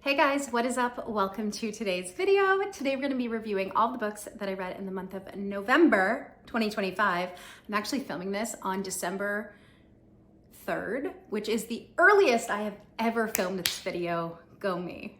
Hey guys, what is up? Welcome to today's video. Today we're going to be reviewing all the books that I read in the month of November 2025. I'm actually filming this on December 3rd, which is the earliest I have ever filmed this video. Go me.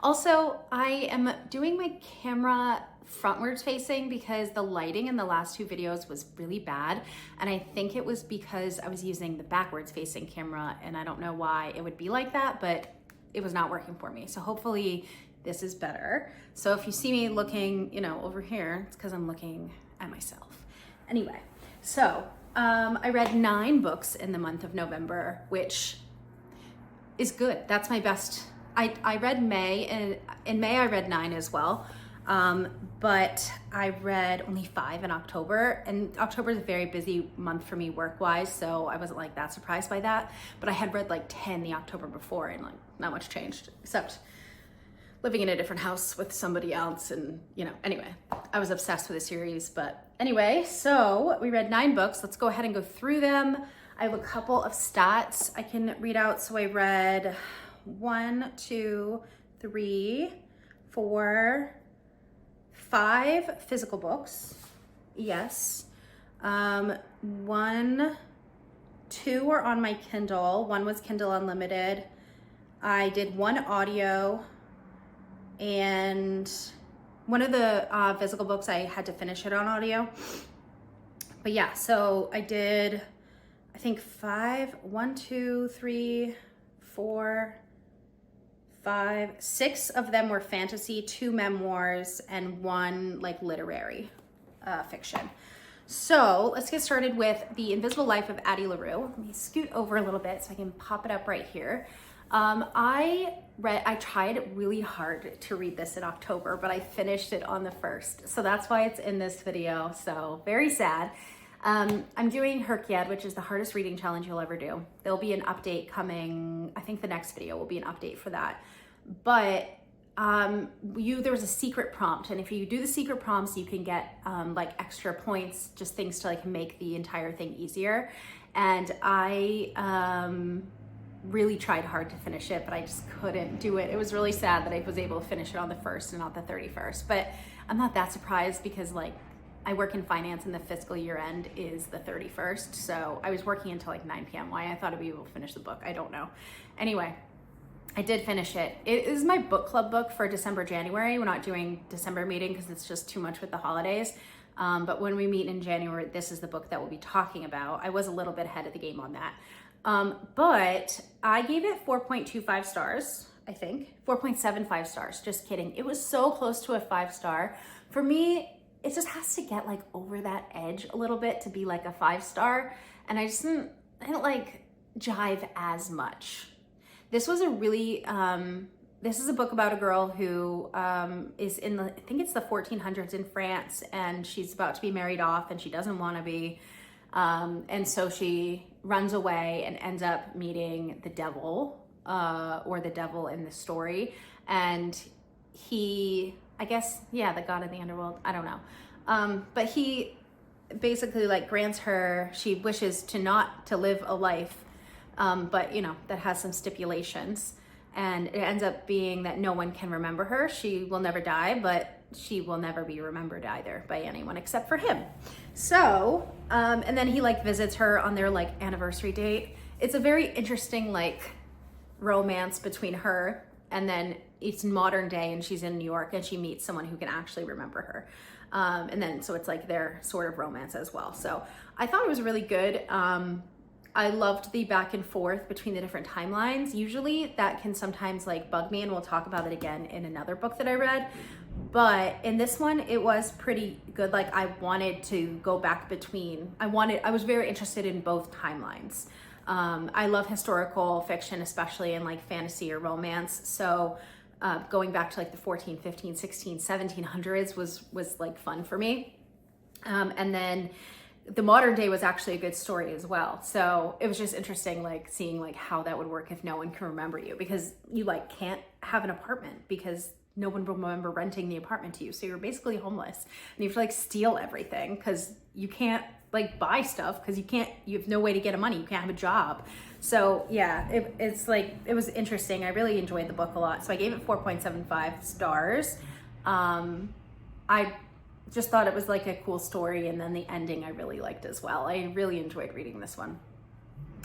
Also, I am doing my camera frontwards facing because the lighting in the last two videos was really bad, and I think it was because I was using the backwards facing camera, and I don't know why it would be like that, but it was not working for me. So hopefully this is better. So if you see me looking, over here, it's because I'm looking at myself. Anyway, so I read 9 books in the month of November, which is good. That's my best. I read May, and in May I read 9 as well. But I read only 5 in October, and October is a very busy month for me work-wise, so I wasn't like that surprised by that. But I had read like 10 the October before, and like not much changed except living in a different house with somebody else, and anyway, I was obsessed with the series. But anyway, so we read 9 books. Let's go ahead and go through them. I have a couple of stats I can read out. So I read 1, 2, 3, 4, 5 physical books. Yes. 1, 2 are on my Kindle. 1 was Kindle Unlimited. I did 1 audio, and one of the physical books I had to finish it on audio. But yeah, so I did, I think 1, 2, 3, 4, 5, 6 of them were fantasy, 2 memoirs, and 1 like literary fiction. So let's get started with The Invisible Life of Addie LaRue. Let me scoot over a little bit so I can pop it up right here. I tried really hard to read this in October, but I finished it on the 1st. So that's why it's in this video. So very sad. I'm doing Herkyad, which is the hardest reading challenge you'll ever do. There'll be an update coming. I think the next video will be an update for that. But there was a secret prompt, and if you do the secret prompts, you can get like extra points, just things to like make the entire thing easier. And I really tried hard to finish it, but I just couldn't do it. It was really sad that I was able to finish it on the 1st and not the 31st. But I'm not that surprised because like I work in finance and the fiscal year end is the 31st. So I was working until like 9 p.m. Why I thought I'd be able to finish the book, I don't know. Anyway, I did finish it. It is my book club book for December, January. We're not doing December meeting because it's just too much with the holidays. But when we meet in January, this is the book that we'll be talking about. I was a little bit ahead of the game on that. But I gave it 4.25 stars, I think. 4.75 stars, just kidding. It was so close to a 5-star. For me, it just has to get like over that edge a little bit to be like a 5-star. And I didn't like jive as much. This was a really, this is a book about a girl who is in I think it's the 1400s in France, and she's about to be married off and she doesn't want to be. And so she runs away and ends up meeting the devil, or the devil in the story. And he, I guess, yeah, the god of the underworld, I don't know. But he basically like grants her, she wishes to live a life, but that has some stipulations. And it ends up being that no one can remember her. She will never die, but she will never be remembered either by anyone except for him. So, and then he like visits her on their like anniversary date. It's a very interesting like romance between her, and then it's modern day and she's in New York and she meets someone who can actually remember her. And then, so it's like their sort of romance as well. So I thought it was really good. I loved the back and forth between the different timelines. Usually that can sometimes like bug me, and we'll talk about it again in another book that I read. But in this one, it was pretty good. Like I wanted to go back between, I was very interested in both timelines. I love historical fiction, especially in like fantasy or romance. So going back to like the 14, 15, 16, 1700s was like fun for me. And then the modern day was actually a good story as well. So it was just interesting, like seeing like how that would work if no one can remember you, because you like can't have an apartment because no one will remember renting the apartment to you. So you're basically homeless and you have to like steal everything because you can't like buy stuff because you have no way to get money. You can't have a job. So yeah, it was interesting. I really enjoyed the book a lot. So I gave it 4.75 stars. I just thought it was like a cool story, and then the ending I really liked as well. I really enjoyed reading this one.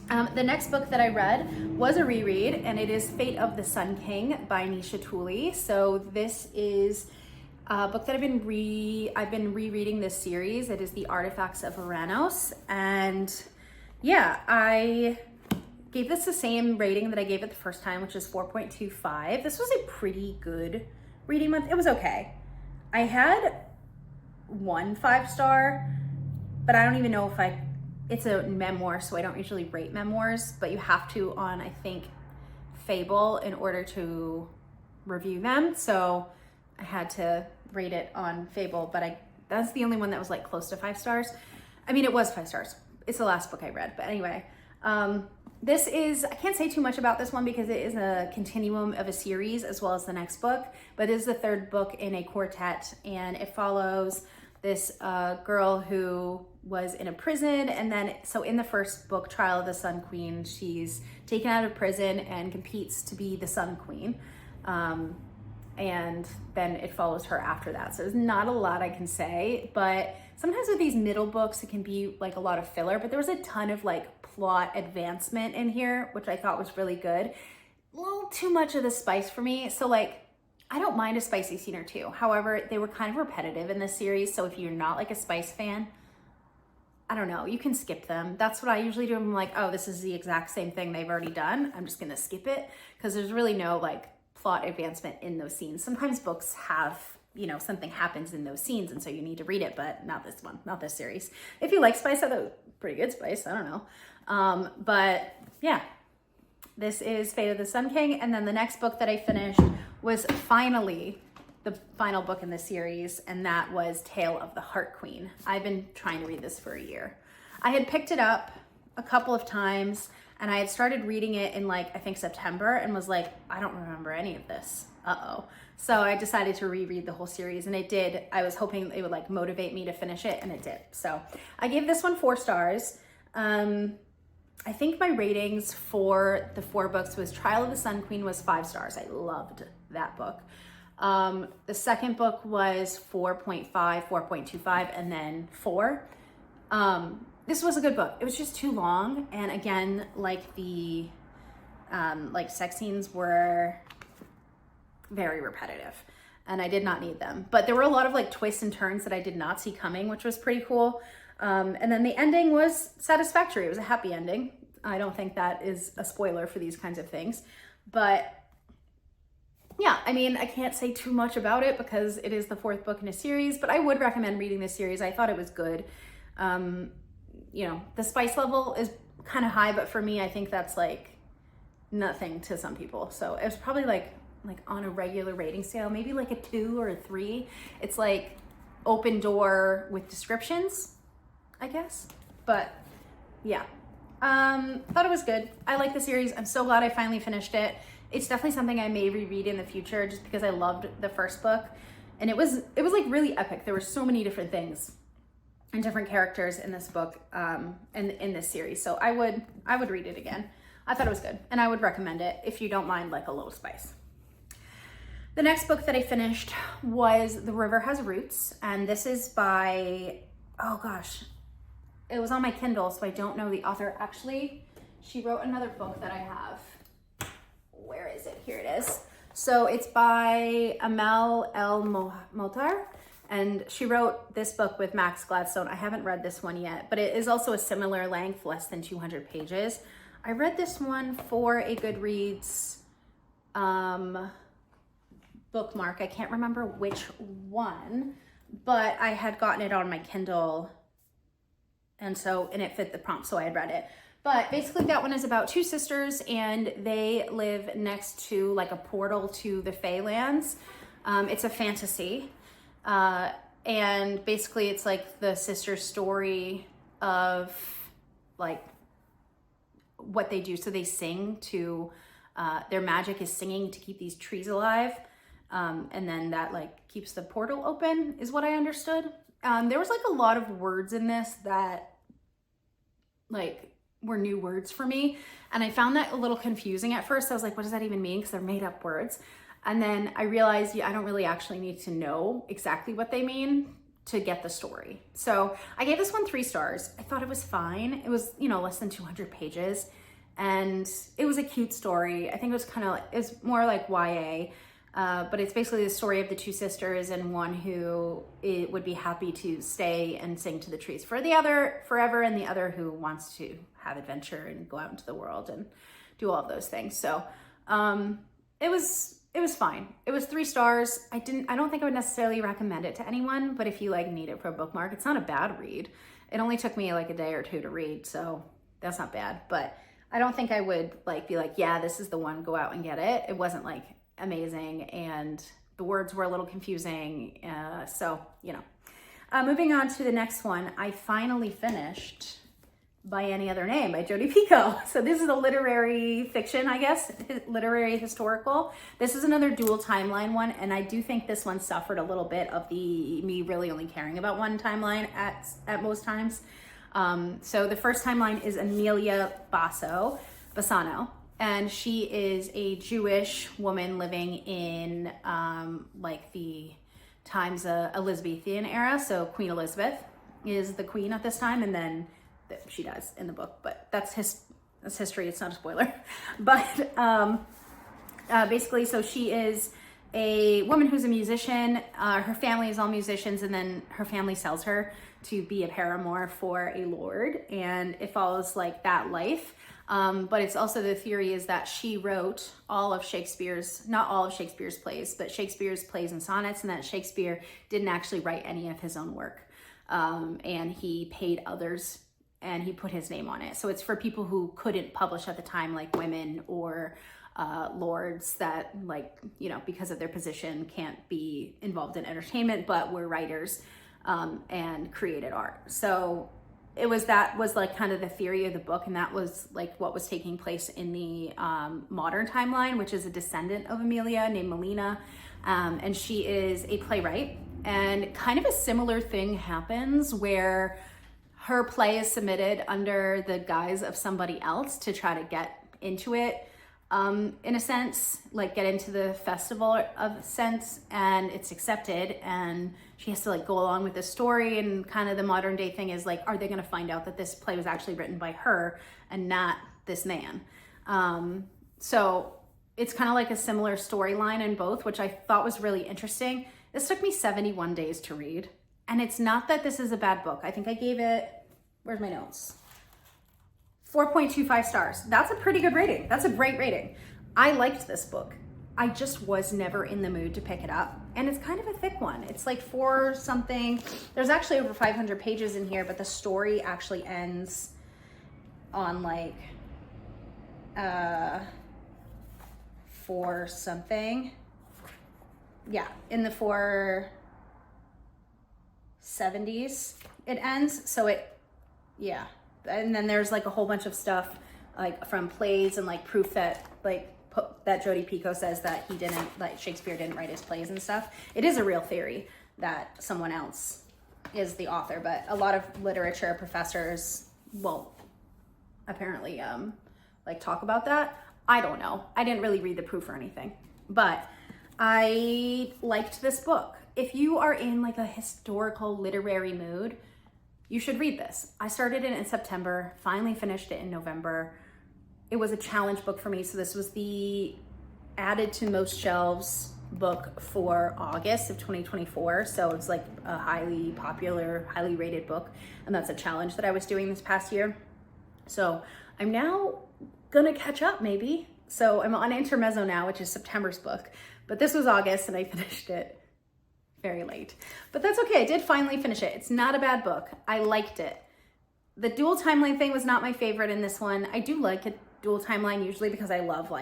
The next book that I read was a reread, and it is Fate of the Sun King by Nisha Tooley. So this is a book that I've been rereading this series. It is The Artifacts of Uranus, and yeah, I gave this the same rating that I gave it the first time, which is 4.25. This was a pretty good reading month. It was okay. I had 1 5-star, but I don't even know if it's a memoir, so I don't usually rate memoirs, but you have to on, I think, Fable in order to review them. So I had to rate it on Fable, but that's the only one that was like close to 5 stars. I mean, it was 5 stars. It's the last book I read, but anyway, I can't say too much about this one because it is a continuum of a series as well as the next book, but it is the 3rd book in a quartet, and it follows this girl who was in a prison, and then so in the first book, Trial of the Sun Queen, she's taken out of prison and competes to be the Sun Queen, and then it follows her after that. So there's not a lot I can say, but sometimes with these middle books it can be like a lot of filler, but there was a ton of like plot advancement in here, which I thought was really good. A little too much of the spice for me, so like I don't mind a spicy scene or two. However, they were kind of repetitive in this series, so if you're not like a spice fan, I don't know, you can skip them. That's what I usually do. I'm like, oh, this is the exact same thing they've already done. I'm just gonna skip it because there's really no like plot advancement in those scenes. Sometimes books have, you know, something happens in those scenes and so you need to read it, but not this one, not this series. If you like spice, I thought it was pretty good spice, I don't know. But yeah, this is Fate of the Sun King. And then the next book that I finished was finally the final book in the series, and that was Tale of the Heart Queen. I've been trying to read this for a year. I had picked it up a couple of times, and I had started reading it in like, I think September, and was like, I don't remember any of this. Uh-oh. So I decided to reread the whole series, and it did. I was hoping it would like motivate me to finish it, and it did. So I gave this one 4 stars. I think my ratings for the 4 books was Trial of the Sun Queen was 5 stars. I loved that book. The second book was 4.5, 4.25, and then 4. This was a good book. It was just too long. And again, like the, like sex scenes were very repetitive and I did not need them, but there were a lot of like twists and turns that I did not see coming, which was pretty cool. And then the ending was satisfactory. It was a happy ending. I don't think that is a spoiler for these kinds of things, but yeah, I mean, I can't say too much about it because it is the 4th book in a series, but I would recommend reading this series. I thought it was good. You know, the spice level is kind of high, but for me, I think that's like nothing to some people. So it was probably like on a regular rating scale, maybe like a 2 or a 3. It's like open door with descriptions, I guess. But yeah, thought it was good. I like the series. I'm so glad I finally finished it. It's definitely something I may reread in the future just because I loved the first book. And it was like really epic. There were so many different things and different characters in this book, and in this series. So I would read it again. I thought it was good, and I would recommend it if you don't mind like a little spice. The next book that I finished was The River Has Roots, and this is by, oh gosh, it was on my Kindle, so I don't know the author. Actually, she wrote another book that I have. Where is it? Here it is. So it's by Amal El Mohtar, and she wrote this book with Max Gladstone. I haven't read this one yet, but it is also a similar length, less than 200 pages. I read this one for a Goodreads bookmark. I can't remember which one, but I had gotten it on my Kindle, and it fit the prompt, so I had read it. But basically that one is about 2 sisters, and they live next to like a portal to the Feylands. It's a fantasy, and basically it's like the sisters' story of like what they do. So they sing to, their magic is singing to keep these trees alive. And then that keeps the portal open is what I understood. There was a lot of words in this that like were new words for me. And I found that a little confusing at first. I was like, what does that even mean? Because they're made up words. And then I realized I don't really actually need to know exactly what they mean to get the story. So I gave this one 3 stars. I thought it was fine. It was, less than 200 pages. And it was a cute story. I think it was kind of like, it's more like YA, but it's basically the story of the 2 sisters and one who would be happy to stay and sing to the trees for the other forever, and the other who wants to have adventure and go out into the world and do all of those things. So it was fine. It was 3 stars. I don't think I would necessarily recommend it to anyone, but if you like need it for a bookmark, it's not a bad read. It only took me like a day or 2 to read, so that's not bad. But I don't think I would be like, yeah, this is the one, go out and get it. It wasn't like amazing, and the words were a little confusing. So, moving on to the next one, I finally finished By Any Other Name by Jodi Picoult. So this is a literary fiction, I guess, literary historical. This is another dual timeline one, and I do think this one suffered a little bit of me really only caring about one timeline at most times. So the first timeline is Amelia Bassano, and she is a Jewish woman living in the times Elizabethan era. So Queen Elizabeth is the queen at this time, and then she dies in the book, but that's history. It's not a spoiler. But basically, so she is a woman who's a musician. Her family is all musicians, and then her family sells her to be a paramour for a lord, and it follows like that life. But it's also, the theory is that she wrote all of Shakespeare's, not all of Shakespeare's plays, but Shakespeare's plays and sonnets, and that Shakespeare didn't actually write any of his own work. And he paid others, and he put his name on it. So it's for people who couldn't publish at the time, like women or lords that because of their position can't be involved in entertainment, but were writers and created art. So that was like kind of the theory of the book, and that was like what was taking place in the modern timeline, which is a descendant of Amelia named Melina, and she is a playwright. And kind of a similar thing happens where her play is submitted under the guise of somebody else to try to get into it, in a sense, like get into the festival of sense, and it's accepted, and she has to like go along with the story. And kind of the modern day thing is like, are they going to find out that this play was actually written by her and not this man? So it's kind of like a similar storyline in both, which I thought was really interesting. This took me 71 days to read. And it's not that this is a bad book. I think I gave it, where's my notes? 4.25 stars. That's a pretty good rating. That's a great rating. I liked this book. I just was never in the mood to pick it up. And it's kind of a thick one. It's like 4 something. There's actually over 500 pages in here, but the story actually ends on like 4 something. Yeah, in the 470s it ends. So yeah. And then there's like a whole bunch of stuff like from plays and like proof that that Jodi Picoult says that Shakespeare didn't write his plays and stuff. It is a real theory that someone else is the author, but a lot of literature professors will apparently talk about that. I don't know. I didn't really read the proof or anything, but I liked this book. If you are in like a historical literary mood, you should read this. I started it in September, finally finished it in November. It was a challenge book for me. So this was the added to most shelves book for August of 2024. So it's like a highly popular, highly rated book. And that's a challenge that I was doing this past year. So I'm now gonna catch up maybe. So I'm on Intermezzo now, which is September's book. But this was August and I finished it very late. But that's okay, I did finally finish it. It's not a bad book. I liked it. The dual timeline thing was not my favorite in this one. I do like a dual timeline usually because I love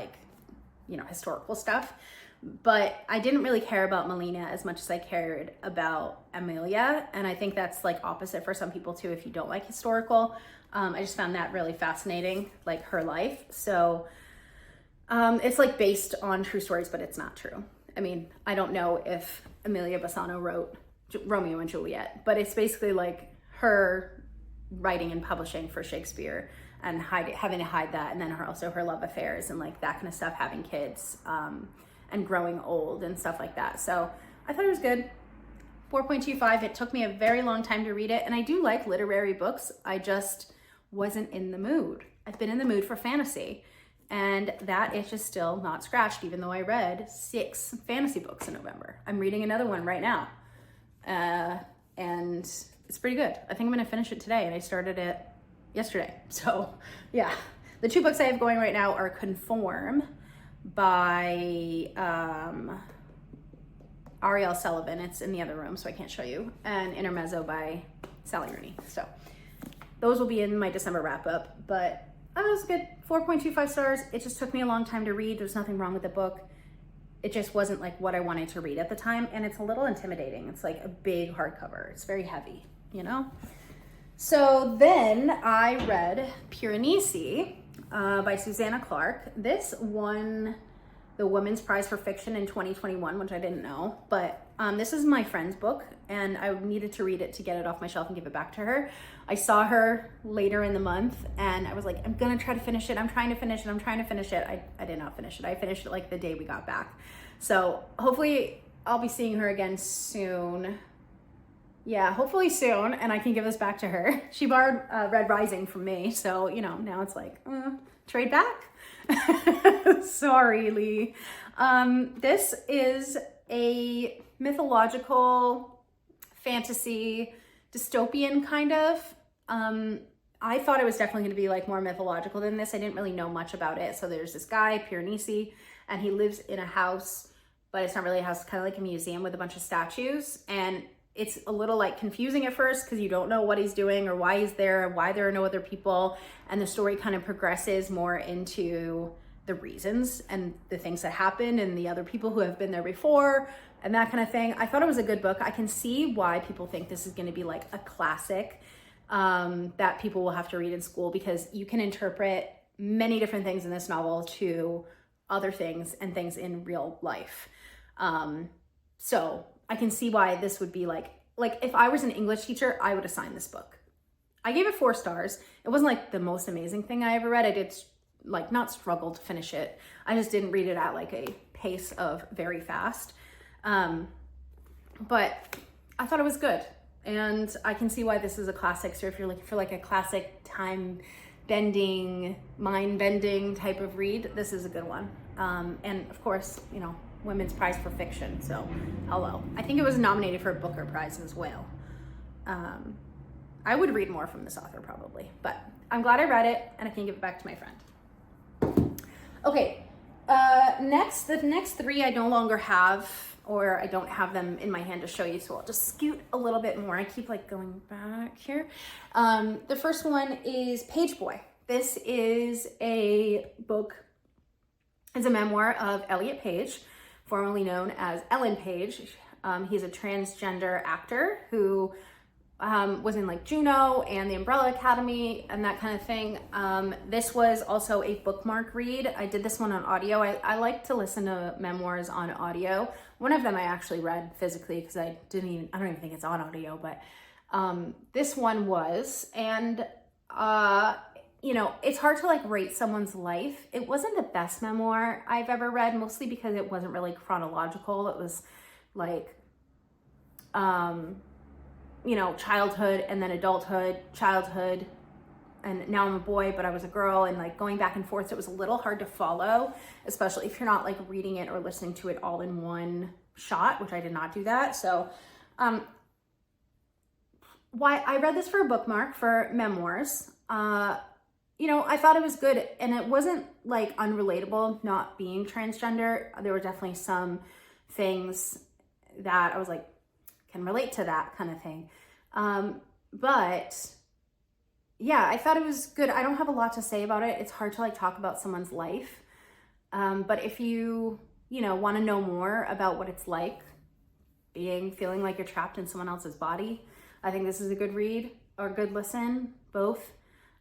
historical stuff. But I didn't really care about Melina as much as I cared about Amelia. And I think that's like opposite for some people too if you don't like historical. I just found that really fascinating, like her life. So it's like based on true stories, but it's not true. I mean, I don't know if Amelia Bassano wrote Romeo and Juliet, but it's basically like her writing and publishing for Shakespeare and having to hide that, and then also her love affairs and like that kind of stuff, having kids and growing old and stuff like that. So I thought it was good. 4.25. It took me a very long time to read it, and I do like literary books. I just wasn't in the mood. I've been in the mood for fantasy, and that itch is still not scratched, even though I read 6 fantasy books in November. I'm reading another one right now, and it's pretty good. I think I'm gonna finish it today, and I started it yesterday. So yeah, the 2 books I have going right now are Conform by Ariel Sullivan. It's in the other room, so I can't show you. And Intermezzo by Sally Rooney. So those will be in my December wrap up, but that was good. 4.25 stars. It just took me a long time to read. There's nothing wrong with the book. It just wasn't like what I wanted to read at the time. And it's a little intimidating. It's like a big hardcover. It's very heavy, you know? So then I read Piranesi by Susanna Clark. This won the Women's Prize for Fiction in 2021, which I didn't know, but this is my friend's book, and I needed to read it to get it off my shelf and give it back to her. I saw her later in the month, and I was like, I'm gonna try to finish it. I'm trying to finish it. I did not finish it. I finished it like the day we got back. So hopefully I'll be seeing her again soon. Yeah, hopefully soon, and I can give this back to her. She borrowed Red Rising from me, so, you know, now it's like, trade back? Sorry, Lee. This is a mythological fantasy dystopian kind of. I thought it was definitely going to be like more mythological than this. I didn't really know much about it. So there's this guy, Piranesi, and he lives in a house, but it's not really a house. It's kind of like a museum with a bunch of statues. And it's a little like confusing at first because you don't know what he's doing or why he's there, or why there are no other people. And the story kind of progresses more into the reasons and the things that happen and the other people who have been there before and that kind of thing. I thought it was a good book. I can see why people think this is going to be like a classic that people will have to read in school, because you can interpret many different things in this novel to other things and things in real life. So I can see why this would be like if I was an English teacher, I would assign this book. I gave it 4 stars. It wasn't like the most amazing thing I ever read. I did like not struggle to finish it. I just didn't read it at like a pace of very fast. But I thought it was good. And I can see why this is a classic. So if you're looking for like a classic time-bending, mind-bending type of read, this is a good one. And of course, you know, Women's Prize for Fiction. So hello. I think it was nominated for a Booker Prize as well. I would read more from this author probably, but I'm glad I read it and I can give it back to my friend. Okay, the next 3 I no longer have, or I don't have them in my hand to show you, so I'll just scoot a little bit more. I keep like going back here. The first one is Page Boy. This is a book, it's a memoir of Elliot Page, formerly known as Ellen Page. He's a transgender actor who was in like Juno and the Umbrella Academy and that kind of thing. This was also a bookmark read. I did this one on audio. I like to listen to memoirs on audio. One of them I actually read physically because I don't even think it's on audio, but this one was. And you know, it's hard to like rate someone's life. It wasn't the best memoir I've ever read, mostly because it wasn't really chronological. It was like, you know, childhood and then adulthood, childhood, and now I'm a boy, but I was a girl, and like going back and forth. So it was a little hard to follow, especially if you're not like reading it or listening to it all in one shot, which I did not do that. So, why I read this for a bookmark for memoirs. You know, I thought it was good, and it wasn't like unrelatable not being transgender. There were definitely some things that I was like, can relate to that kind of thing. But yeah, I thought it was good. I don't have a lot to say about it. It's hard to like talk about someone's life. But if you know, want to know more about what it's like feeling like you're trapped in someone else's body, I think this is a good read or a good listen, both.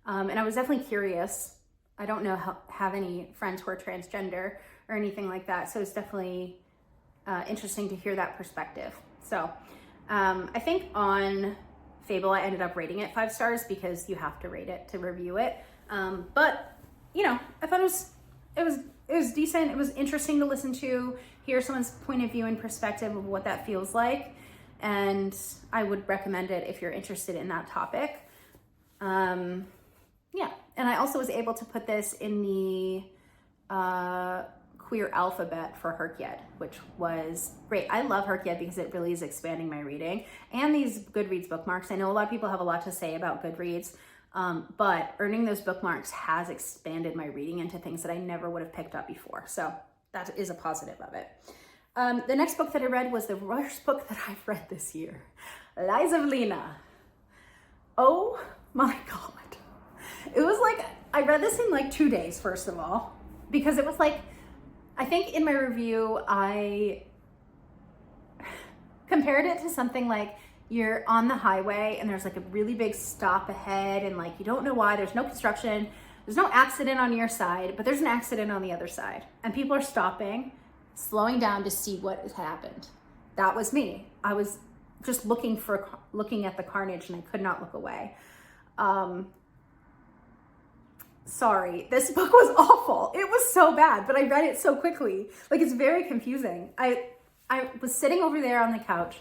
And I was definitely curious. I don't have any friends who are transgender or anything like that. So it's definitely interesting to hear that perspective. So I think on Fable, I ended up rating it 5 stars because you have to rate it to review it. But you know, I thought it was decent. It was interesting to listen to, hear someone's point of view and perspective of what that feels like. And I would recommend it if you're interested in that topic. Yeah, and I also was able to put this in the queer alphabet for Herkyed, which was great. I love Herkyed because it really is expanding my reading, and these Goodreads bookmarks. I know a lot of people have a lot to say about Goodreads, but earning those bookmarks has expanded my reading into things that I never would have picked up before. So that is a positive of it. The next book that I read was the worst book that I've read this year, Lies of Lena. Oh my God. It was like, I read this in like 2 days, first of all, because it was like, I think in my review, I compared it to something like you're on the highway and there's like a really big stop ahead and like you don't know why, there's no construction, there's no accident on your side, but there's an accident on the other side. And people are stopping, slowing down to see what has happened. That was me. I was just looking at the carnage and I could not look away. Sorry, this book was awful. It was so bad, but I read it so quickly. Like, it's very confusing. I was sitting over there on the couch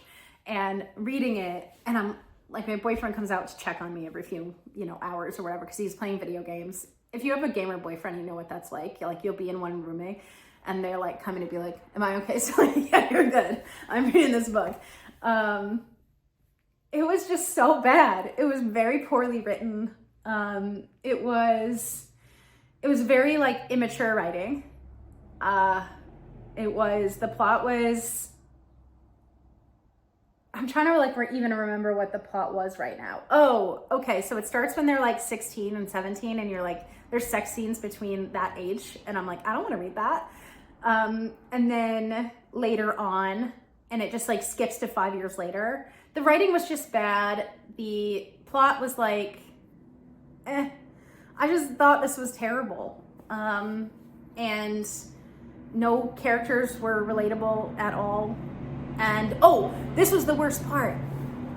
and reading it, and I'm like, my boyfriend comes out to check on me every few, hours or whatever, because he's playing video games. If you have a gamer boyfriend, you know what that's like. Like, you'll be in one roommate and they're like coming to be like, am I okay? So like, yeah, you're good. I'm reading this book. It was just so bad. It was very poorly written. It was very like immature writing. The plot was, I'm trying to like even remember what the plot was right now. Oh, okay. So it starts when they're like 16 and 17 and you're like, there's sex scenes between that age. And I'm like, I don't want to read that. And then later on, and it just like skips to 5 years later. The writing was just bad. The plot was like, I just thought this was terrible. And no characters were relatable at all. And oh, this was the worst part.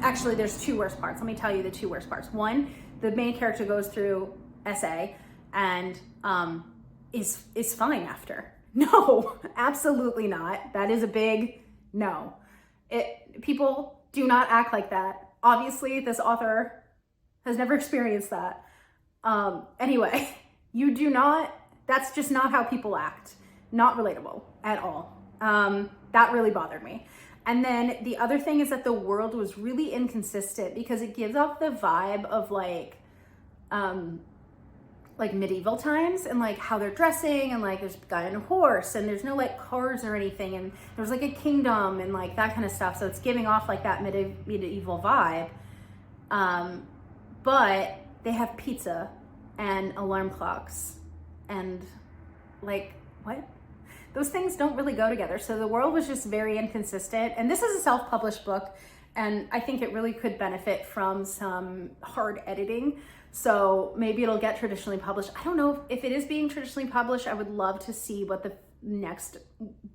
Actually, there's 2 worst parts. Let me tell you the 2 worst parts. One, the main character goes through SA and is fine after. No, absolutely not. That is a big no. People do not act like that. Obviously, this author has never experienced that. Anyway, that's just not how people act. Not relatable at all. That really bothered me. And then the other thing is that the world was really inconsistent because it gives off the vibe of like medieval times and like how they're dressing and like there's a guy on a horse and there's no like cars or anything and there's like a kingdom and like that kind of stuff. So it's giving off like that medieval vibe. But they have pizza and alarm clocks and like, what? Those things don't really go together. So the world was just very inconsistent. And this is a self-published book. And I think it really could benefit from some hard editing. So maybe it'll get traditionally published. I don't know if it is being traditionally published. I would love to see what the next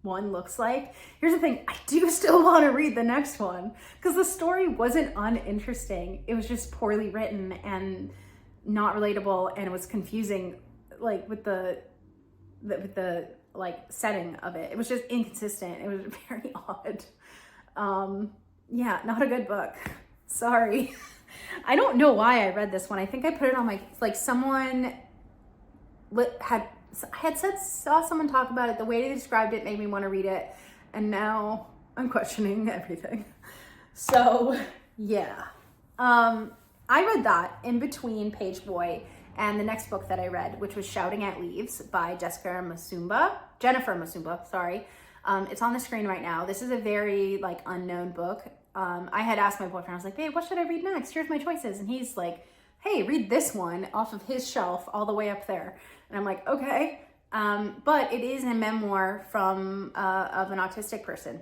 one looks like. Here's the thing, I do still want to read the next one because the story wasn't uninteresting. It was just poorly written and not relatable, and it was confusing, like with the like setting of it. It was just inconsistent. It was very odd. Yeah, not a good book. Sorry. I don't know why I read this one. I think I put it on my, like someone saw someone talk about it. The way they described it made me want to read it. And now I'm questioning everything. So yeah. I read that in between Page Boy and the next book that I read, which was Shouting at Leaves by Jennifer Masumba, sorry. It's on the screen right now. This is a very like unknown book. I had asked my boyfriend, I was like, babe, what should I read next? Here's my choices. And he's like, hey, read this one off of his shelf all the way up there. And I'm like, okay. But it is a memoir from of an autistic person,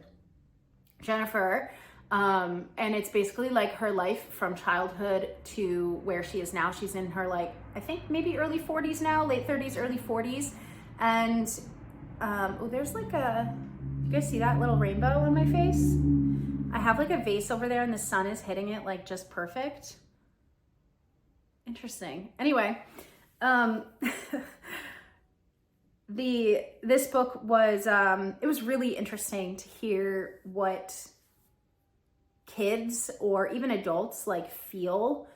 Jennifer. And it's basically like her life from childhood to where she is now. She's in her like, I think maybe early 40s now, late 30s, early 40s. And there's like a You guys see that little rainbow on my face? I have like a vase over there and the sun is hitting it like just perfect. Interesting. Anyway, this book was, it was really interesting to hear what kids or even adults like feel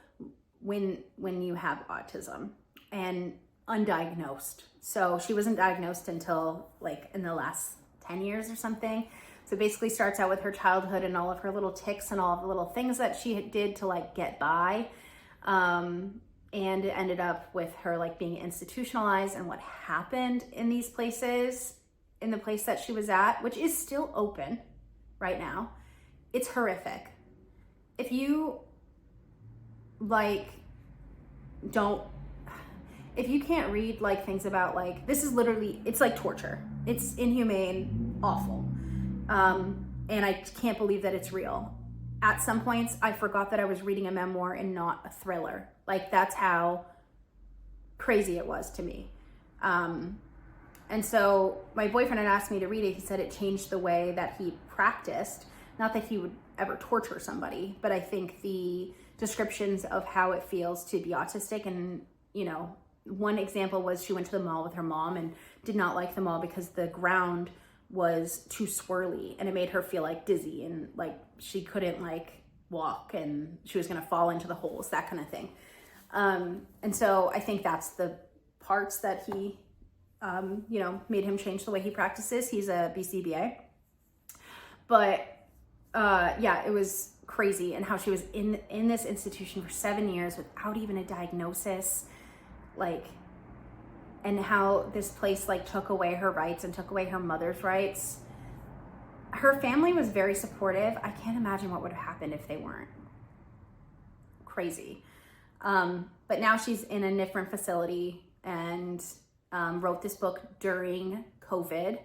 when you have autism and undiagnosed. So she wasn't diagnosed until like in the last 10 years or something. So it basically starts out with her childhood and all of her little tics and all of the little things that she did to like get by. And it ended up with her like being institutionalized and what happened in these places, in the place that she was at, which is still open right now. It's horrific. If you like if you can't read like things about like, this is literally, it's like torture. It's inhumane, awful. And I can't believe that it's real. At some points, I forgot that I was reading a memoir and not a thriller. Like that's how crazy it was to me. And so my boyfriend had asked me to read it. He said it changed the way that he practiced. Not that he would ever torture somebody, but I think the descriptions of how it feels to be autistic, and you know, one example was she went to the mall with her mom and did not like the mall because the ground was too swirly and it made her feel like dizzy and like she couldn't like walk and she was going to fall into the holes, that kind of thing. And so I think that's the parts that he, you know, made him change the way he practices. He's a BCBA. But yeah, it was crazy, and how she was in this institution for 7 years without even a diagnosis, like, and how this place like took away her rights and took away her mother's rights. Her family was very supportive. I can't imagine what would have happened if they weren't. Crazy. But now she's in a different facility and wrote this book during COVID,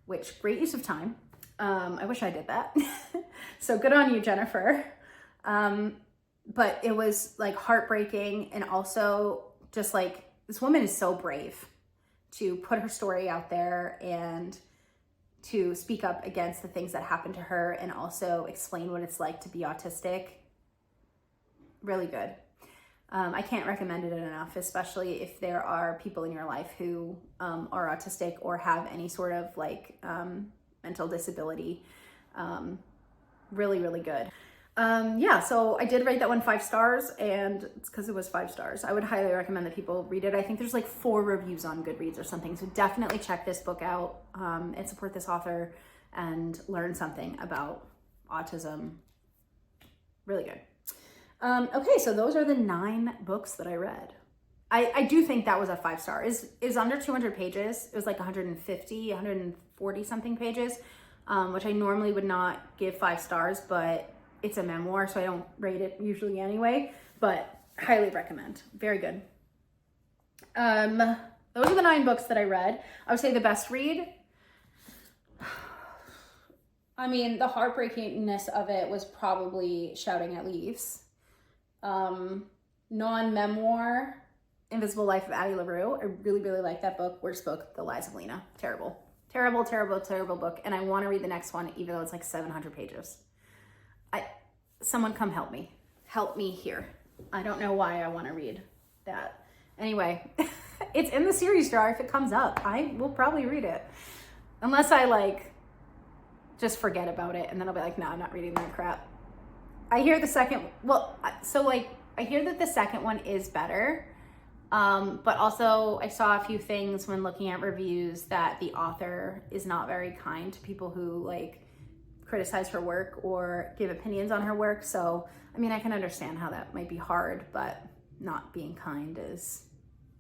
which great use of time. I wish I did that. So good on you, Jennifer. But it was like heartbreaking, and also just like, this woman is so brave to put her story out there and to speak up against the things that happened to her and also explain what it's like to be autistic. Really good. I can't recommend it enough, especially if there are people in your life who are autistic or have any sort of like mental disability. Really, really good. Yeah, so I did rate that one 5 stars, and it's because it was 5 stars. I would highly recommend that people read it. I think there's like 4 reviews on Goodreads or something, so definitely check this book out and support this author and learn something about autism. Really good. Okay, so those are the 9 books that I read. I do think that was a 5 star. Is under 200 pages. It was like 150, 140 something pages, which I normally would not give 5 stars, but it's a memoir, so I don't rate it usually anyway, but highly recommend. Very good. Those are the 9 books that I read. I would say the best read, I mean, the heartbreakingness of it was probably Shouting at Leaves. Non-memoir, Invisible Life of Addie LaRue. I really, really like that book. Worst book, The Lies of Lena. Terrible. Terrible, terrible, terrible book. And I want to read the next one, even though it's like 700 pages. Someone come help me. Help me here. I don't know why I want to read that. Anyway, it's in the series jar. If it comes up, I will probably read it. Unless I like just forget about it and then I'll be like, no, I'm not reading that crap. I hear the second, well, so like, I hear that the second one is better. But also I saw a few things when looking at reviews that the author is not very kind to people who like criticize her work or give opinions on her work. So, I mean, I can understand how that might be hard, but not being kind is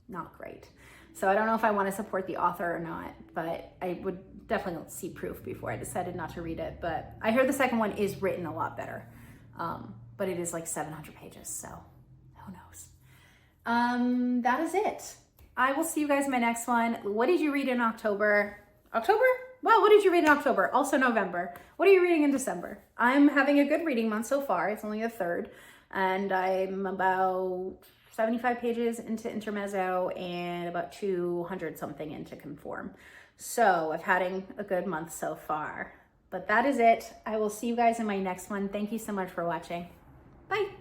not great. So I don't know if I want to support the author or not, but I would definitely see proof before I decided not to read it. But I heard the second one is written a lot better. But it is like 700 pages, so who knows? That is it. I will see you guys in my next one. What did you read in October? October? Wow, what did you read in October? Also November. What are you reading in December? I'm having a good reading month so far. It's only the 3rd, and I'm about 75 pages into Intermezzo and about 200 something into Conform. So I've had a good month so far. But that is it. I will see you guys in my next one. Thank you so much for watching. Bye.